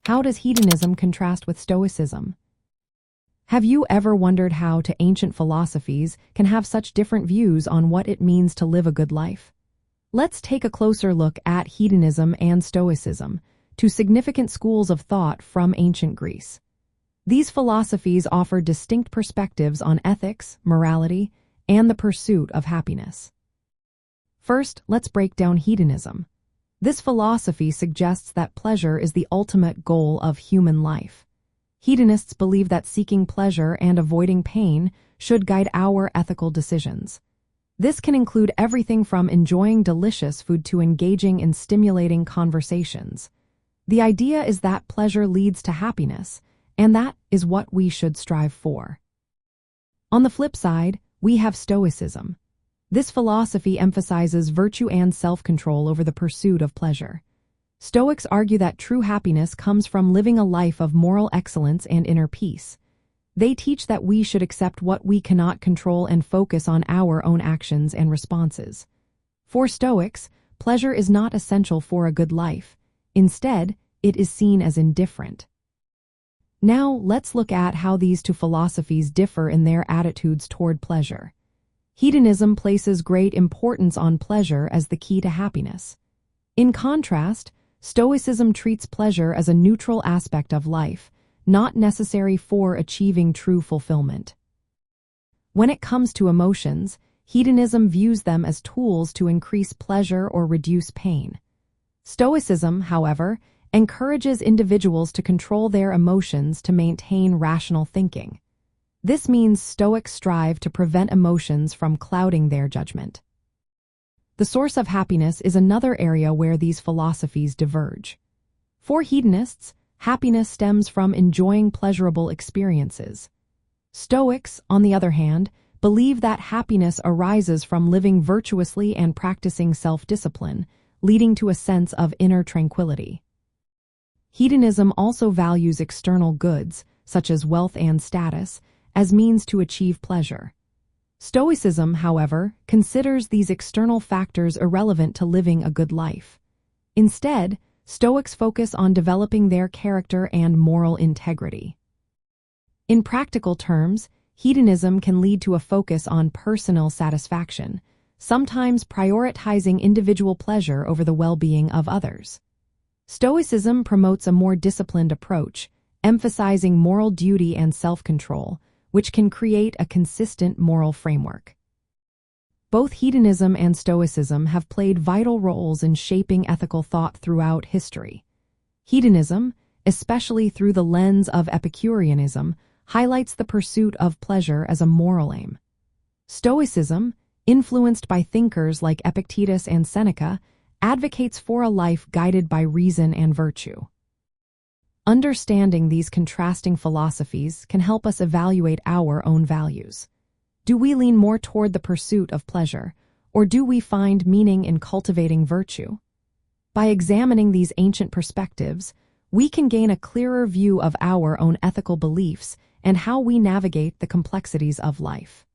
How does hedonism contrast with Stoicism? Have you ever wondered how ancient philosophies can have such different views on what it means to live a good life? Let's take a closer look at hedonism and Stoicism, two significant schools of thought from ancient Greece. These philosophies offer distinct perspectives on ethics, morality, and the pursuit of happiness. First, let's break down hedonism. This philosophy suggests that pleasure is the ultimate goal of human life. Hedonists believe that seeking pleasure and avoiding pain should guide our ethical decisions. This can include everything from enjoying delicious food to engaging in stimulating conversations. The idea is that pleasure leads to happiness, and that is what we should strive for. On the flip side, we have Stoicism. This philosophy emphasizes virtue and self-control over the pursuit of pleasure. Stoics argue that true happiness comes from living a life of moral excellence and inner peace. They teach that we should accept what we cannot control and focus on our own actions and responses. For Stoics, pleasure is not essential for a good life. Instead, it is seen as indifferent. Now, let's look at how these two philosophies differ in their attitudes toward pleasure. Hedonism places great importance on pleasure as the key to happiness. In contrast, Stoicism treats pleasure as a neutral aspect of life, not necessary for achieving true fulfillment. When it comes to emotions, hedonism views them as tools to increase pleasure or reduce pain. Stoicism, however, encourages individuals to control their emotions to maintain rational thinking. This means Stoics strive to prevent emotions from clouding their judgment. The source of happiness is another area where these philosophies diverge. For hedonists, happiness stems from enjoying pleasurable experiences. Stoics, on the other hand, believe that happiness arises from living virtuously and practicing self-discipline, leading to a sense of inner tranquility. Hedonism also values external goods, such as wealth and status, as means to achieve pleasure. Stoicism, however, considers these external factors irrelevant to living a good life. Instead, Stoics focus on developing their character and moral integrity. In practical terms, hedonism can lead to a focus on personal satisfaction, sometimes prioritizing individual pleasure over the well-being of others. Stoicism promotes a more disciplined approach, emphasizing moral duty and self-control, which can create a consistent moral framework. Both hedonism and Stoicism have played vital roles in shaping ethical thought throughout history. Hedonism, especially through the lens of Epicureanism, highlights the pursuit of pleasure as a moral aim. Stoicism, influenced by thinkers like Epictetus and Seneca, advocates for a life guided by reason and virtue. Understanding these contrasting philosophies can help us evaluate our own values. Do we lean more toward the pursuit of pleasure, or do we find meaning in cultivating virtue? By examining these ancient perspectives, we can gain a clearer view of our own ethical beliefs and how we navigate the complexities of life.